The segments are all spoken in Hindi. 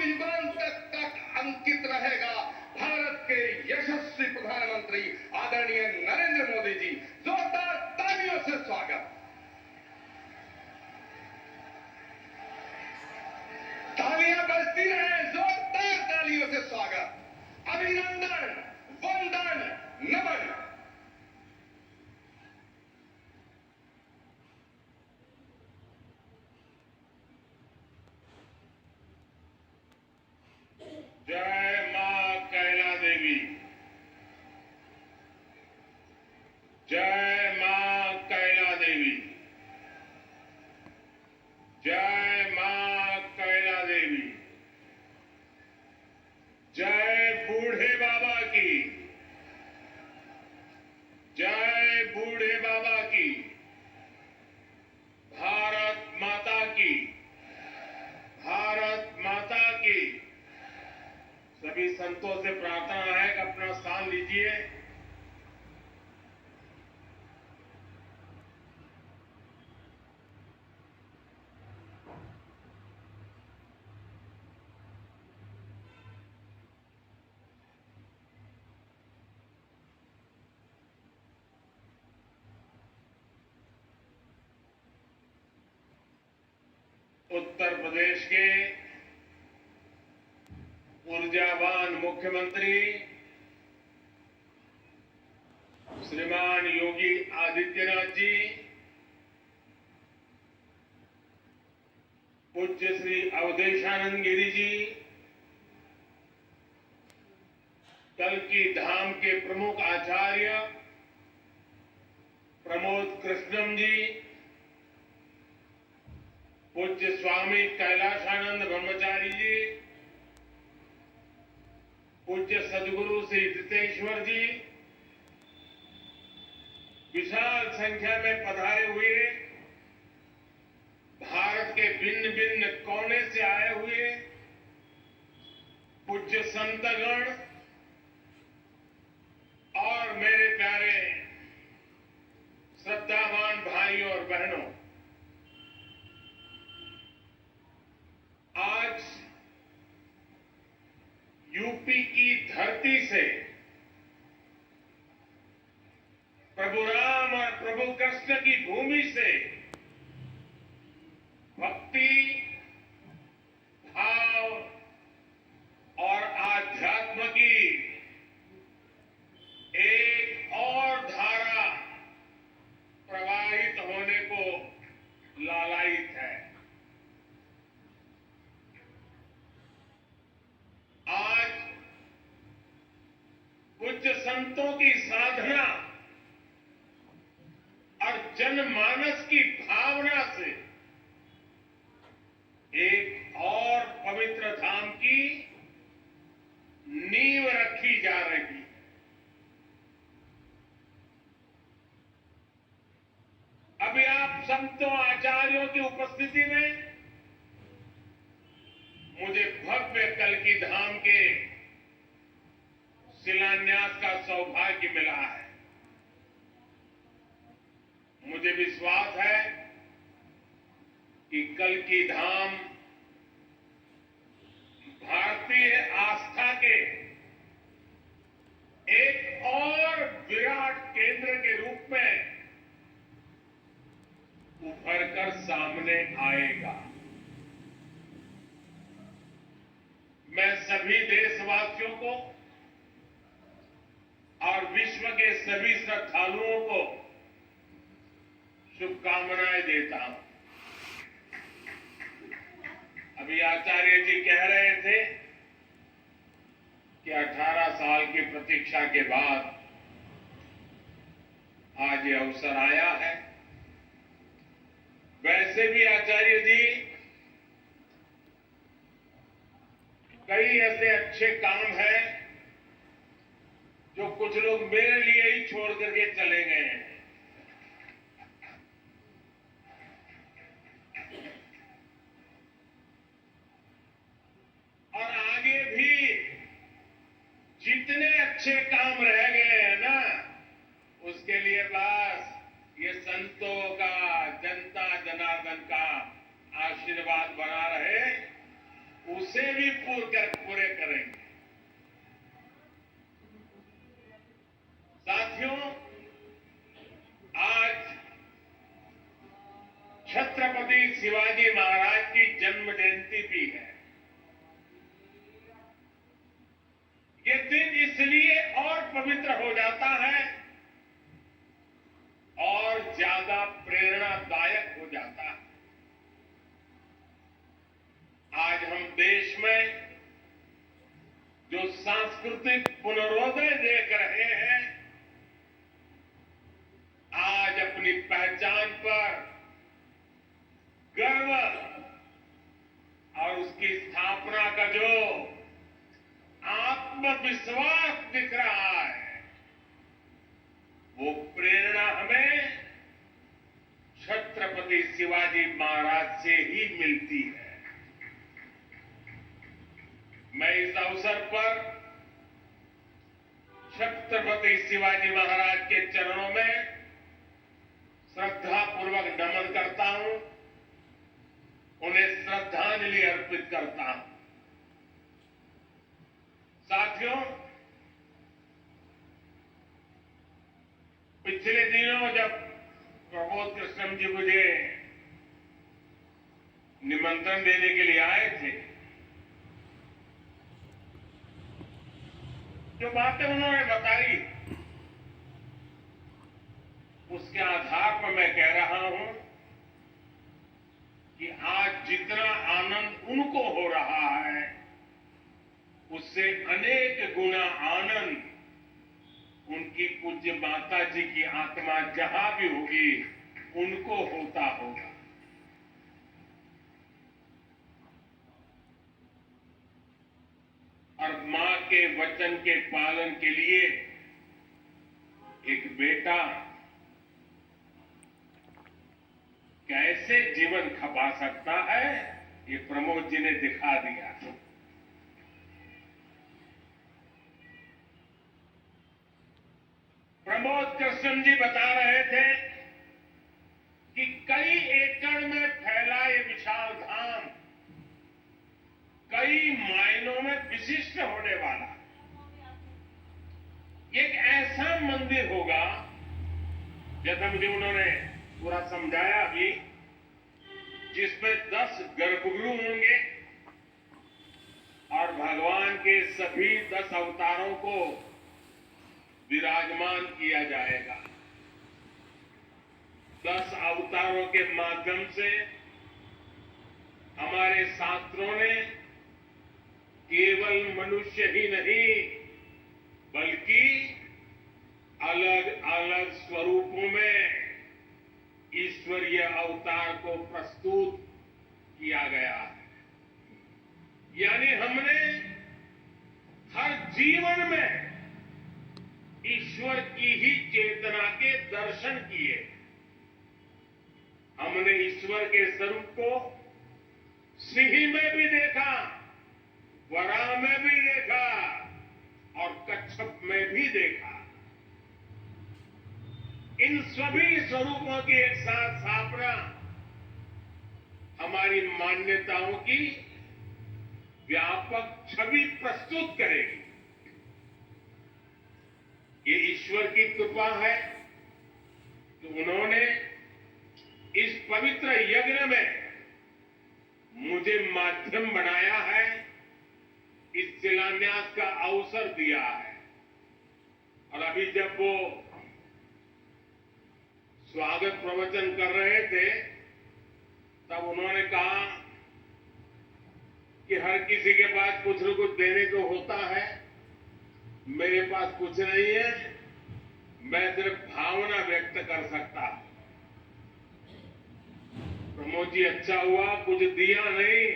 युगांत तक अंकित रहेगा भारत के यशस्वी प्रधानमंत्री आदरणीय नरेंद्र मोदी जी। जोरदार तालियों से स्वागत। तालियां बजती रहे, जोरदार तालियों से स्वागत, अभिनंदन, वंदन, नमन। जय मां कैला देवी, जय मां कैला देवी, जय मां कैला देवी, जय बूढ़े बाबा की, जय बूढ़े बाबा की, भारत माता की, भारत माता की। सभी संतों से प्रार्थना है कि अपना स्थान लीजिए। उत्तर प्रदेश के ऊर्जावान मुख्यमंत्री श्रीमान योगी आदित्यनाथ जी, पूज्य श्री अवधेशानंद गिरी जी, कल्की धाम के प्रमुख आचार्य प्रमोद कृष्णम जी, पूज्य स्वामी कैलाशानंद ब्रह्मचारी जी, पूज्य सदगुरु श्री जितेश्वर जी, विशाल संख्या में पधारे हुए भारत के भिन्न भिन्न कोने से आए हुए पूज्य संतगण और मेरे प्यारे श्रद्धावान भाइयों और बहनों, आज यूपी की धरती से प्रभु राम और प्रभु कृष्ण की भूमि से भक्ति, भाव और आध्यात्म की एक और धारा प्रवाहित होने को लालायित है। आज पूज्य संतों की साधना और जनमानस की भावना से एक और पवित्र धाम की नींव रखी जा रही है। अभी आप संतों आचार्यों की उपस्थिति में मुझे भव्य कल्की धाम के शिलान्यास का सौभाग्य मिला है। मुझे विश्वास है कि कल्की धाम भारतीय आस्था के एक और विराट केंद्र के रूप में उभर कर सामने आएगा। मैं सभी देशवासियों को और विश्व के सभी श्रद्धालुओं को शुभकामनाएं देता हूं। अभी आचार्य जी कह रहे थे कि 18 साल की प्रतीक्षा के बाद आज ये अवसर आया है। वैसे भी आचार्य जी कई ऐसे अच्छे काम हैं जो कुछ लोग मेरे लिए ही छोड़ करके चले गए हैं। और आगे भी जितने अच्छे काम रह गए हैं ना, उसके लिए बस ये संतों का, जनता जनार्दन का आशीर्वाद बना रहे, उसे भी पूर्ण पवित्र हो जाता है और ज्यादा प्रेरणादायक हो जाता है। आज हम देश में जो सांस्कृतिक पुनरोदय देख रहे हैं, आज अपनी पहचान पर गर्व और उसकी स्थापना का जो आत्मविश्वास दिख रहा है, वो प्रेरणा हमें छत्रपति शिवाजी महाराज से ही मिलती है। मैं इस अवसर पर छत्रपति शिवाजी महाराज के चरणों में श्रद्धापूर्वक नमन करता हूं, उन्हें श्रद्धांजलि अर्पित करता हूं। साथियों, पिछले दिनों जब प्रमोद कृष्णम जी मुझे निमंत्रण देने के लिए आए थे, जो बातें उन्होंने बताई, उसके आधार पर मैं कह रहा हूं कि आज जितना आनंद उनको हो रहा है, उससे अनेक गुना आनंद उनकी पूज्य माता जी की आत्मा जहां भी होगी, उनको होता होगा। और मां के वचन के पालन के लिए एक बेटा कैसे जीवन खपा सकता है, ये प्रमोद जी ने दिखा दिया। प्रमोद कृष्ण जी बता रहे थे कि कई एकड़ में फैला ये विशाल धाम कई मायनों में विशिष्ट होने वाला एक ऐसा मंदिर होगा, जैसा मुझे उन्होंने पूरा समझाया भी, जिसमें 10 गर्भगृह होंगे और भगवान के सभी 10 अवतारों को विराजमान किया जाएगा। 10 अवतारों के माध्यम से हमारे शास्त्रों ने केवल मनुष्य ही नहीं, बल्कि अलग अलग स्वरूपों में ईश्वरीय अवतार को प्रस्तुत किया गया है। यानी हमने हर जीवन में ईश्वर की ही चेतना के दर्शन किए। हमने ईश्वर के स्वरूप को सिंह में भी देखा, वराह में भी देखा और कच्छप में भी देखा। इन सभी स्वरूपों की एक साथ स्थापना हमारी मान्यताओं की व्यापक छवि प्रस्तुत करेगी। ये ईश्वर की कृपा है कि उन्होंने इस पवित्र यज्ञ में मुझे माध्यम बनाया है, इस शिलान्यास का अवसर दिया है। और अभी जब वो स्वागत प्रवचन कर रहे थे, तब उन्होंने कहा कि हर किसी के पास कुछ न कुछ देने को होता है, मेरे पास कुछ नहीं है, मैं सिर्फ भावना व्यक्त कर सकता हूं। प्रमोद जी, अच्छा हुआ कुछ दिया नहीं,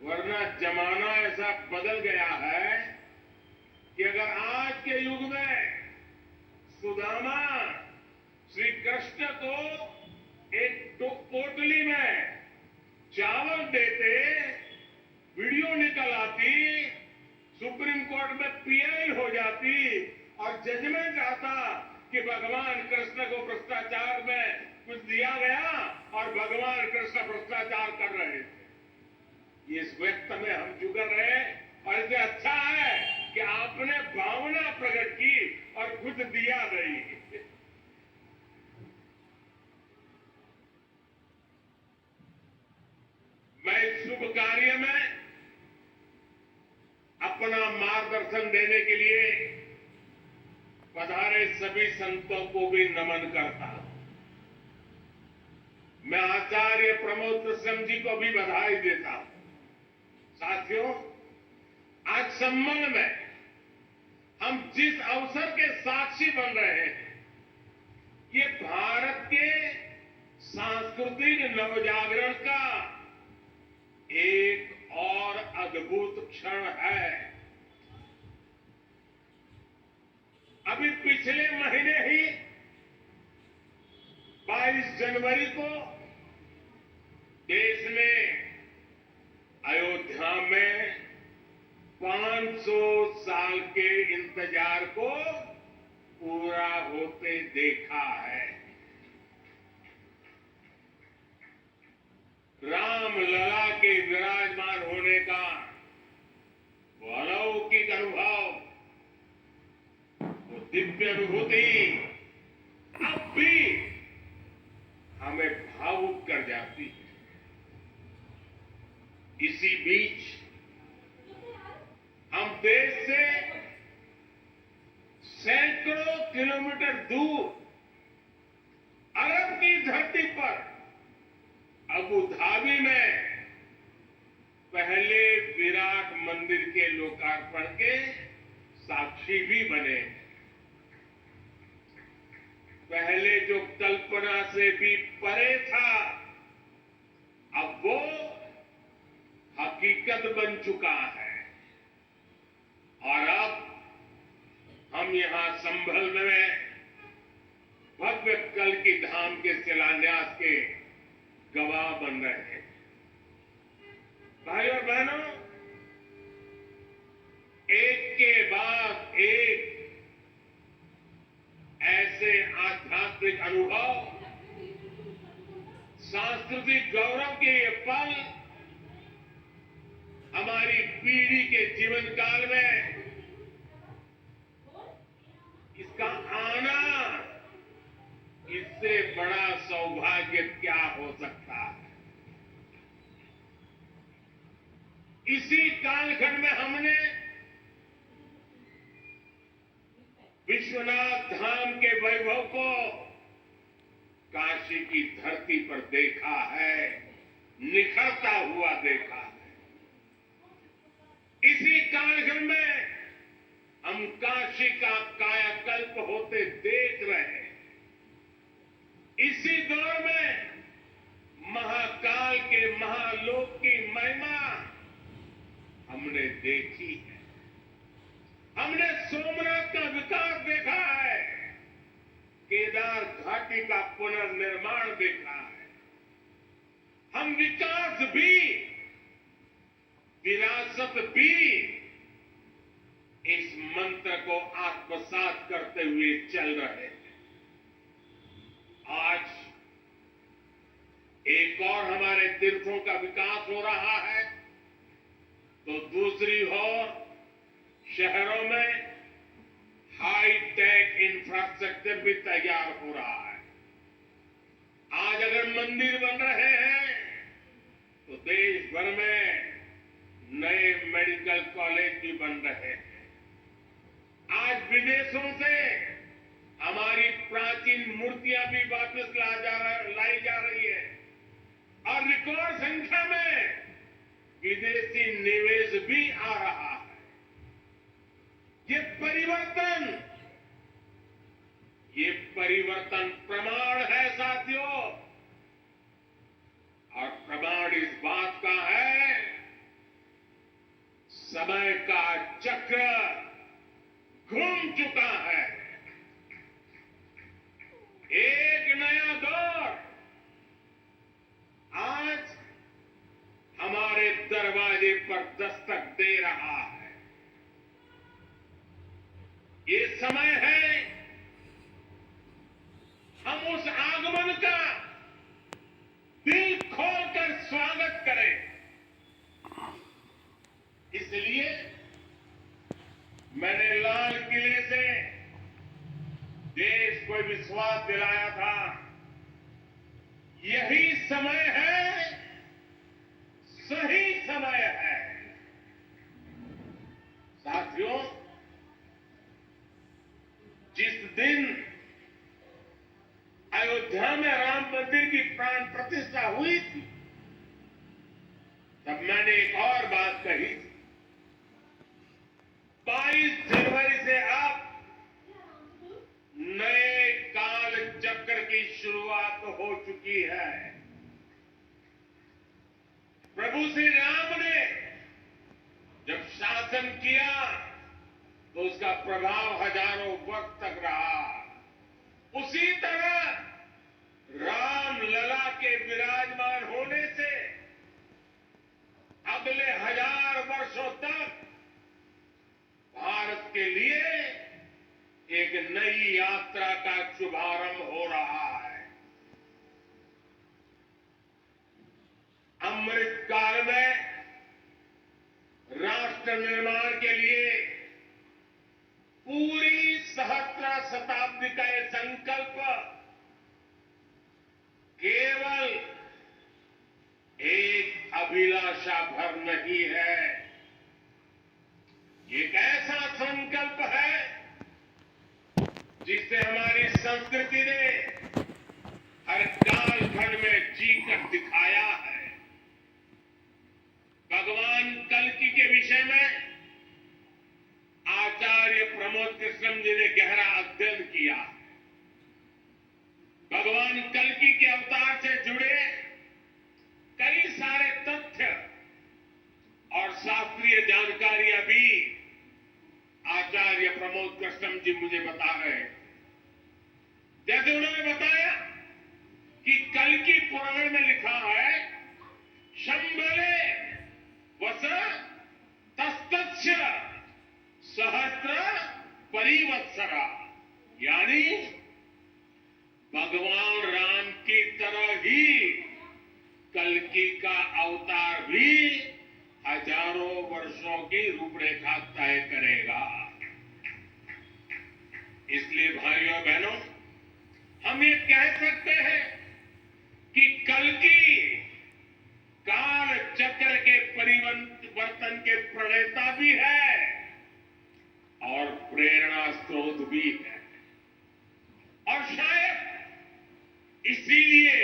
वरना जमाना ऐसा बदल गया है कि अगर आज के युग में सुदामा श्री कृष्ण को एक पोटली में चावल देते, वीडियो निकल आती, सुप्रीम कोर्ट में पीआई हो जाती और जजमेंट आता कि भगवान कृष्ण को भ्रष्टाचार में कुछ दिया गया और भगवान कृष्ण भ्रष्टाचार कर रहे थे। इस व्यक्त में हम जुड़ रहे, और इससे अच्छा है कि आपने भावना प्रकट की और खुद दिया नहीं। मैं इस शुभ कार्य में अपना मार्गदर्शन देने के लिए पधारे सभी संतों को भी नमन करता हूं। मैं आचार्य प्रमोद कृष्ण जी को भी बधाई देता हूं। साथियों, आज संबंध में हम जिस अवसर के साक्षी बन रहे हैं, ये भारत के सांस्कृतिक नवजागरण का एक और अद्भुत क्षण है। अभी पिछले महीने ही 22 जनवरी को देश में अयोध्या में 500 साल के इंतजार को पूरा होते देखा है। राम लला के विराजमान होने का वो अलौकिक अनुभव, वो दिव्य अनुभूति अब भी हमें भावुक कर जाती है। इसी बीच हम देश से सैकड़ों किलोमीटर दूर अरब की धरती पर अबू धाबी में पहले विराट मंदिर के लोकार्पण के साक्षी भी बने। पहले जो कल्पना से भी परे था, अब वो हकीकत बन चुका है। और अब हम यहां संभल में भव्य कल की धाम के शिलान्यास के गवाह बन रहे हैं। भाइयों और बहनों, एक के बाद एक ऐसे आध्यात्मिक अनुभव, सांस्कृतिक गौरव के ये पल हमारी पीढ़ी के जीवन काल में इसका आना, इससे बड़ा सौभाग्य क्या हो सकता है। इसी कालखंड में हमने विश्वनाथ धाम के वैभव को काशी की धरती पर देखा है, निखरता हुआ देखा है। इसी कालखंड में हम काशी का कायाकल्प होते देख रहे हैं। इसी दौर में महाकाल के महालोक की महिमा हमने देखी है। हमने सोमनाथ का विकास देखा है, केदार घाटी का पुनर्निर्माण देखा है। हम विकास भी, विरासत भी इस मंत्र को आत्मसात करते हुए चल रहे हैं। आज एक और हमारे तीर्थों का विकास हो रहा है, तो दूसरी ओर शहरों में हाई टेक इंफ्रास्ट्रक्चर भी तैयार हो रहा है। आज अगर मंदिर बन रहे हैं, तो देश भर में नए मेडिकल कॉलेज भी बन रहे हैं। आज विदेशों से हमारी प्राचीन मूर्तियां भी वापस लाई जा रही है और रिकॉर्ड संख्या में विदेशी निवेश भी आ रहा है। ये परिवर्तन प्रमाण है साथियों, और प्रमाण इस बात का है, समय का चक्र घूम चुका है। एक नया दौर आज हमारे दरवाजे पर दस्तक दे रहा है। ये समय है हम उस आगमन का दिल खोलकर स्वागत करें। इसलिए मैंने लाल किले से देश को विश्वास दिलाया था, यही समय है, सही समय है। साथियों, तब मैंने एक और बात कही थी। 22 जनवरी से अब नए काल चक्र की शुरुआत हो चुकी है। प्रभु श्री राम ने जब शासन किया तो उसका प्रभाव हजारों वर्ष तक रहा। उसी तरह राम लला के विराजमान होने से अगले 1000 वर्षों तक भारत के लिए एक नई यात्रा का शुभारंभ हो रहा है। अमृत काल में राष्ट्र निर्माण के लिए पूरी सहस्त्र शताब्दी का यह संकल्प केवल एक अभिलाषा भर नहीं है, एक ऐसा संकल्प है जिसे हमारी संस्कृति ने हर कालखंड में जीकर दिखाया है। भगवान कल्कि के विषय में आचार्य प्रमोद कृष्णम जी ने गहरा अध्ययन किया। भगवान कल्कि के अवतार से जुड़े कई सारे तथ्य और शास्त्रीय जानकारियां भी आचार्य प्रमोद कृष्णम जी मुझे बता रहे हैं। जैसे उन्होंने बताया कि कल्कि पुराण में लिखा है, शंबले वस तस्तस्य सहस्त्र परिवत्सरा, यानी भगवान राम की तरह ही कल्कि का अवतार भी हजारों वर्षों की रूपरेखा तय करेगा। इसलिए भाइयों बहनों, हम ये कह सकते हैं कि कल्कि काल चक्र के परिवर्तन के प्रणेता भी है और प्रेरणा स्रोत भी है। और शायद इसीलिए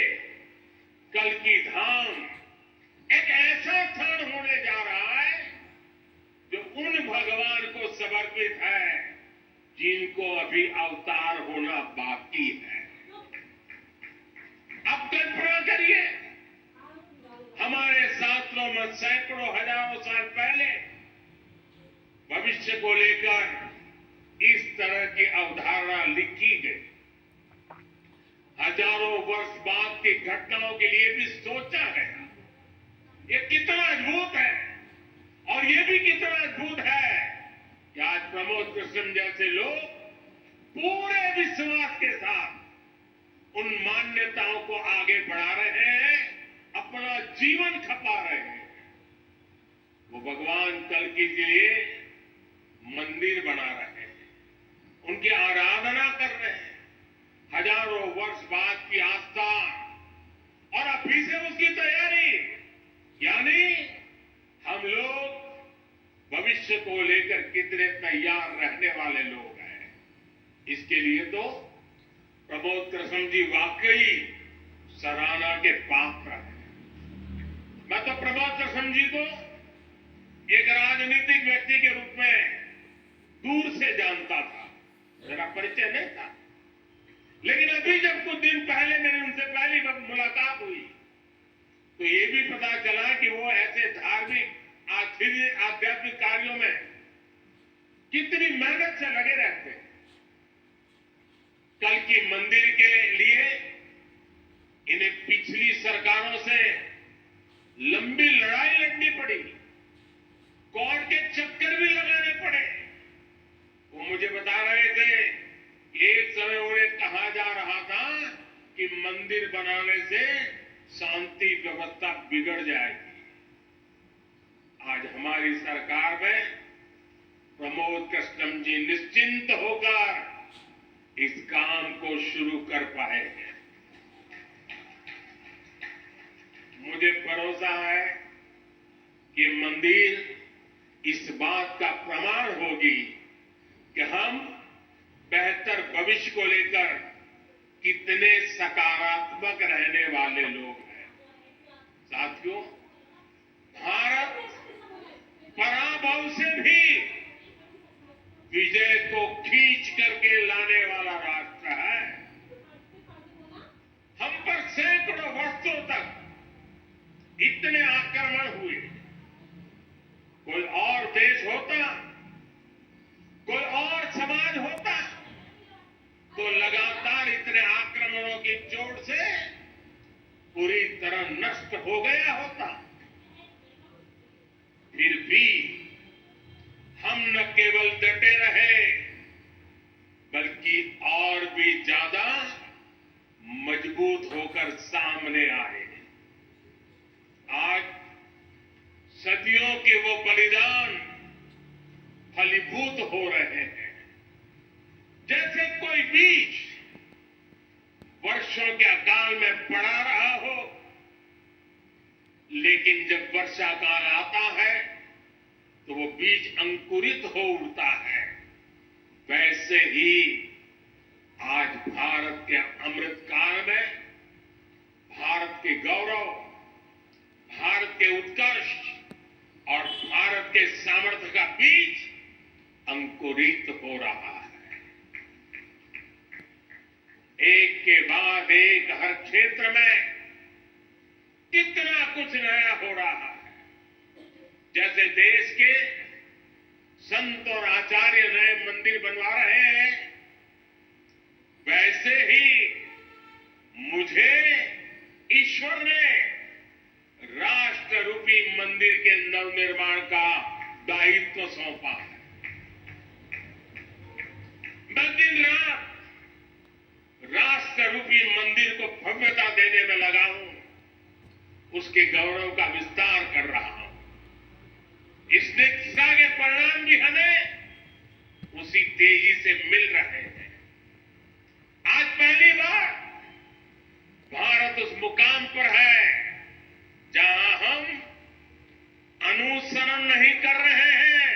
कल्कि धाम एक ऐसा स्थान होने जा रहा है जो उन भगवान को समर्पित है जिनको अभी अवतार होना बाकी है। अब कल्पना करिए, हमारे शास्त्रों में सैकड़ों हजारों साल पहले भविष्य को लेकर इस तरह की अवधारणा लिखी गई। हजारों वर्ष बाद की घटनाओं के लिए भी सोचा गया। ये कितना अद्भुत है, और ये भी कितना अद्भुत है कि आज प्रमोद कृष्ण जैसे लोग पूरे विश्वास के साथ उन मान्यताओं को आगे बढ़ा रहे हैं, अपना जीवन खपा रहे हैं। वो भगवान कल्कि के लिए मंदिर बना रहे हैं, उनकी आराधना कर रहे हैं। हजारों वर्ष बाद की आस्था और अभी से उसकी तैयारी, यानी हम लोग भविष्य को लेकर कितने तैयार रहने वाले लोग हैं। इसके लिए तो प्रमोद कृष्ण जी वाकई सराहना के पात्र हैं। मैं तो प्रमोद कृष्ण जी को एक राजनीतिक व्यक्ति के रूप में दूर से जानता था, मेरा परिचय नहीं था। लेकिन अभी जब कुछ दिन पहले मेरी उनसे पहली मुलाकात हुई तो ये भी पता चला कि वो ऐसे धार्मिक आध्यात्मिक कार्यों में कितनी मेहनत से लगे रहते हैं। कल की मंदिर के लिए इन्हें पिछली सरकारों से लंबी लड़ाई लड़नी पड़ी, कोर्ट के चक्कर भी लगाने पड़े। वो मुझे बता रहे थे कि एक समय उन्हें कहा जा रहा था कि मंदिर बनाने से शांति व्यवस्था बिगड़ जाएगी। आज हमारी सरकार में प्रमोद कृष्णम जी निश्चिंत होकर इस काम को शुरू कर पाए हैं। मुझे भरोसा है कि मंदिर इस बात का प्रमाण होगी कि हम बेहतर भविष्य को लेकर कितने सकारात्मक रहने वाले लोग हैं। साथियों, से भी विजय को खींच करके लाने वाला राष्ट्र है। हम पर सैकड़ों वर्षों तक इतने आक्रमण हुए, कोई और देश होता, कोई और समाज होता तो लगातार इतने आक्रमणों की चोट से पूरी तरह नष्ट हो गया होता। फिर भी हम न केवल डटे रहे, बल्कि और भी ज्यादा मजबूत होकर सामने आए। आज सदियों के वो बलिदान फलीभूत हो रहे हैं। जैसे कोई बीज वर्षों के अकाल में पड़ा रहा हो, लेकिन जब वर्षा काल आता है तो वो बीज अंकुरित हो उठता है। वैसे ही आज भारत के अमृत काल में भारत के गौरव, भारत के उत्कर्ष और भारत के सामर्थ्य का बीज अंकुरित हो रहा है। एक के बाद एक हर क्षेत्र में कितना कुछ नया हो रहा है। जैसे देश के संत और आचार्य नए मंदिर बनवा रहे हैं, वैसे ही मुझे ईश्वर ने राष्ट्र रूपी मंदिर के नवनिर्माण का दायित्व सौंपा है। मैं दिन रात राष्ट्र रूपी मंदिर को भव्यता देने में लगा हूं, उसके गौरव का विस्तार कर रहा हूं। इस निष्ठा के परिणाम भी हमें उसी तेजी से मिल रहे हैं। आज पहली बार भारत उस मुकाम पर है जहां हम अनुसरण नहीं कर रहे हैं,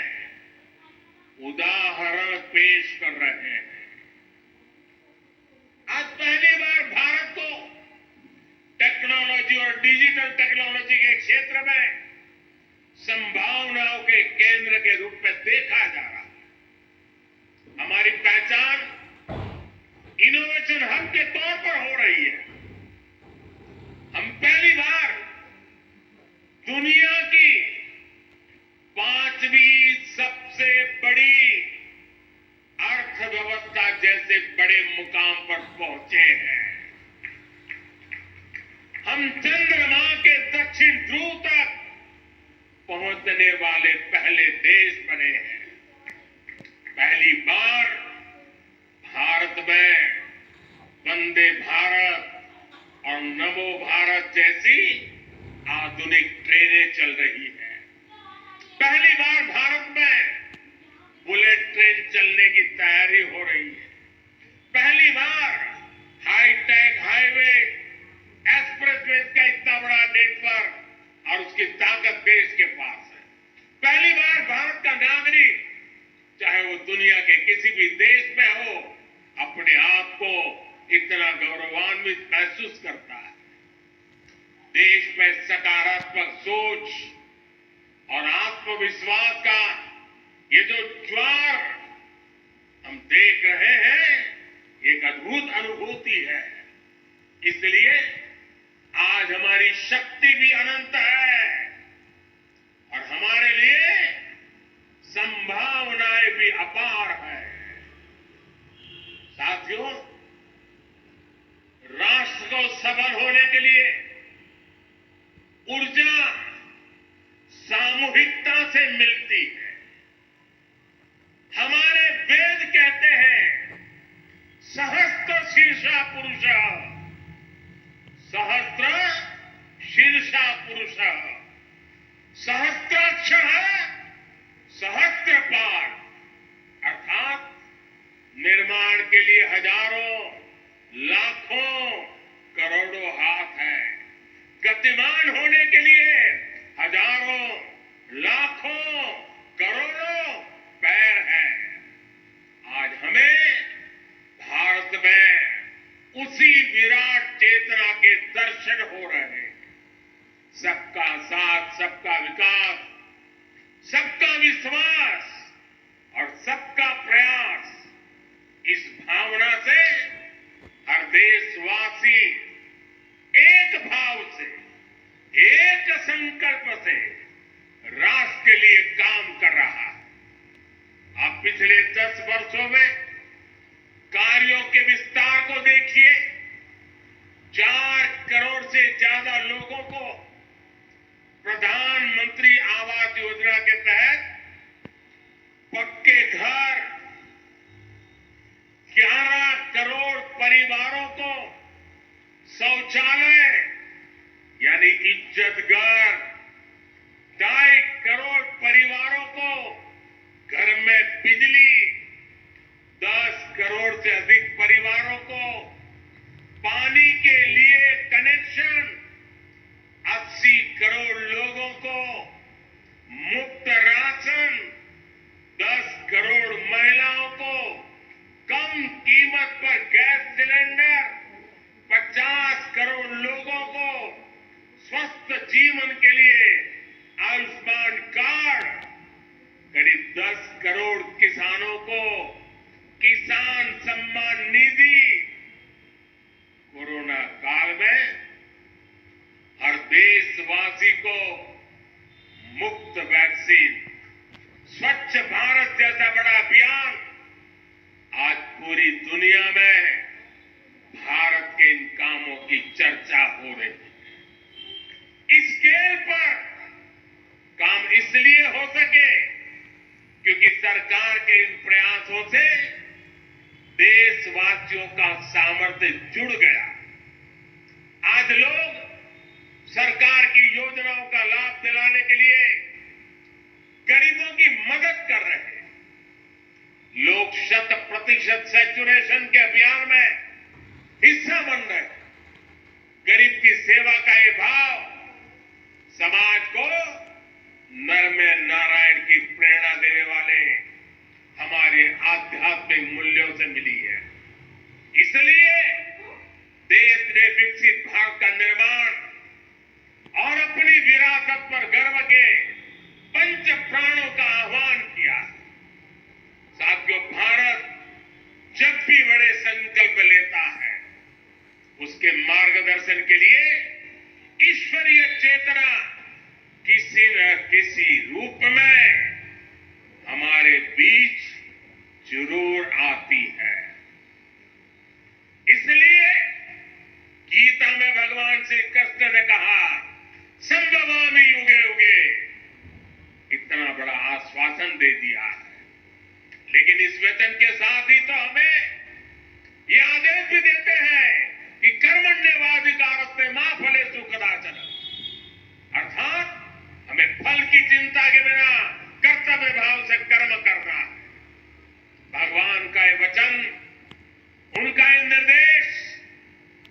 उदाहरण पेश कर रहे हैं। आज पहली बार भारत को टेक्नोलॉजी और डिजिटल टेक्नोलॉजी के क्षेत्र में संभावनाओं के केंद्र के रूप में देखा जा रहा है। हमारी पहचान इनोवेशन हब के तौर पर हो रही है। हम पहली बार दुनिया की 5वीं सबसे बड़ी अर्थव्यवस्था जैसे बड़े मुकाम पर पहुंचे हैं। हम चंद्रमा के दक्षिण ध्रुव तक पहुंचने वाले पहले देश बने हैं। पहली बार भारत में वंदे भारत और नमो भारत जैसी आधुनिक ट्रेनें चल रही हैं। पहली बार भारत में बुलेट ट्रेन चलने की तैयारी हो रही है। पहली बार हाईटेक हाईवे, एक्सप्रेसवे का इतना बड़ा नेटवर्क और उसकी ताकत देश के पास है। पहली बार भारत का नागरिक, चाहे वो दुनिया के किसी भी देश में हो, अपने आप को इतना गौरवान्वित महसूस करता है। देश में सकारात्मक सोच और आत्मविश्वास का ये जो ज्वार हम देख रहे हैं, एक अद्भुत अनुभूति है। इसलिए आज हमारी शक्ति भी अनंत है और हमारे लिए संभावनाएं भी अपार है। साथियों, राष्ट्र को सफल होने के लिए ऊर्जा सामूहिकता से मिलती है। हमारे वेद कहते हैं, सहस्त्र शीर्षा पुरुष, सहस्त्र शीर्षा पुरुष, सहस्त्राक्षर सहस्त्र पाठ, अर्थात निर्माण के लिए हजारों, लाखों, करोड़ों हाथ है। गतिमान होने के लिए हजारों, लाखों, करोड़ों पैर हैं। आज हमें भारत में उसी विराट चेतना के दर्शन हो रहे हैं। सबका साथ, सबका विकास, सबका विश्वास और सबका प्रयास, इस भावना से हर देशवासी एक भाव से, एक संकल्प से राष्ट्र के लिए काम कर रहा है। आप पिछले 10 वर्षों में कार्यों के विस्तार को देखिए। 4 करोड़ से ज्यादा लोगों को प्रधानमंत्री आवास योजना के तहत पक्के घर, 11 करोड़ परिवारों को शौचालय यानी इज्जत घर, 2.5 करोड़ परिवारों को घर में बिजली, 10 करोड़ से अधिक परिवारों को पानी के लिए कनेक्शन, 80 करोड़ लोगों को मुफ्त राशन, 10 करोड़ महिलाओं को कम कीमत पर गैस सिलेंडर, 50 करोड़ लोगों को स्वस्थ जीवन के लिए आयुष्मान कार्ड, करीब 10 करोड़ किसानों को किसान सम्मान निधि। कोरोना काल में हर देशवासी को मुफ्त वैक्सीन, स्वच्छ भारत जैसा बड़ा अभियान, आज पूरी दुनिया में भारत के इन कामों की चर्चा हो रही है। इस स्केल पर काम इसलिए हो सके क्योंकि सरकार के इन प्रयासों से देशवासियों का सामर्थ्य जुड़ गया। आज लोग सरकार की योजनाओं का लाभ दिलाने के लिए गरीबों की मदद कर रहे हैं। लोग 100% सैचुरेशन के अभियान में हिस्सा बन रहे हैं। गरीब की सेवा का ये भाव समाज को नर में नारायण की प्रेरणा देने वाले हमारे आध्यात्मिक मूल्यों से मिली है। इसलिए देश ने विकसित भारत का निर्माण और अपनी विरासत पर गर्व के पंच प्राणों का आह्वान किया। साथियों, भारत जब भी बड़े संकल्प लेता है, उसके मार्गदर्शन के लिए ईश्वरीय चेतना किसी न किसी रूप में हमारे बीच जरूर आती है। इसलिए गीता में भगवान श्री कृष्ण ने कहा, संभवामि युगे युगे, इतना बड़ा आश्वासन दे दिया है। लेकिन इस वचन के साथ ही तो हमें ये आदेश भी देते हैं कि कर्मण्येवाधिकारस्ते मा फलेषु कदाचन, अर्थात हमें फल की चिंता के बिना कर्तव्य भाव से कर्म करना है। भगवान का ये वचन, उनका ये निर्देश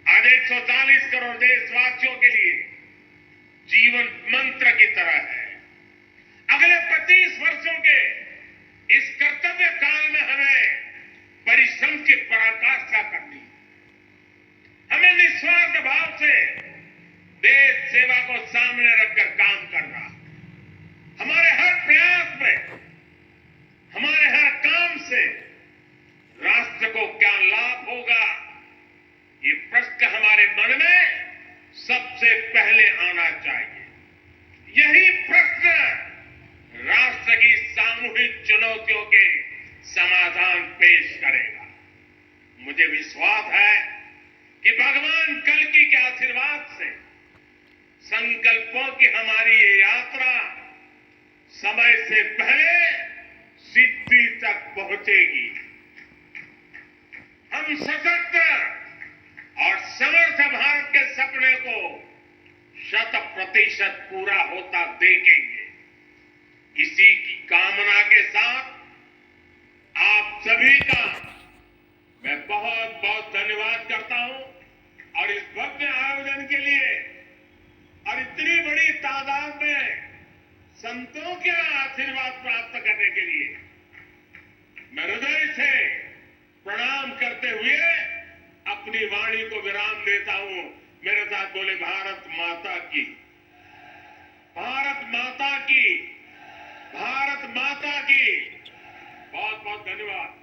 आज 140 करोड़ देशवासियों के लिए जीवन मंत्र की तरह है। अगले 25 वर्षों के इस कर्तव्य काल में हमें परिश्रम की पराकाष्ठा करनी है। हमें निस्वार्थ भाव से देश सेवा को सामने रखकर काम करना। हमारे हर प्रयास में, हमारे हर काम से राष्ट्र को क्या लाभ होगा, ये प्रश्न हमारे मन में सबसे पहले आना चाहिए। यही प्रश्न राष्ट्र की सामूहिक चुनौतियों के समाधान पेश करेगा। मुझे विश्वास है कि भगवान कल्कि के आशीर्वाद से संकल्पों की हमारी ये यात्रा समय से पहले सिद्धि तक पहुंचेगी। हम सशक्त और समर्थ भारत के सपने को 100% पूरा होता देखेंगे। इसी की कामना के साथ आप सभी का मैं बहुत बहुत धन्यवाद करता हूं और इस भव्य आयोजन के लिए और इतनी बड़ी तादाद में संतों के आशीर्वाद प्राप्त करने के लिए मैं हृदय से प्रणाम करते हुए अपनी वाणी को विराम देता हूं। मेरे साथ बोले, भारत माता की, भारत माता की। भारत माता की बहुत बहुत धन्यवाद।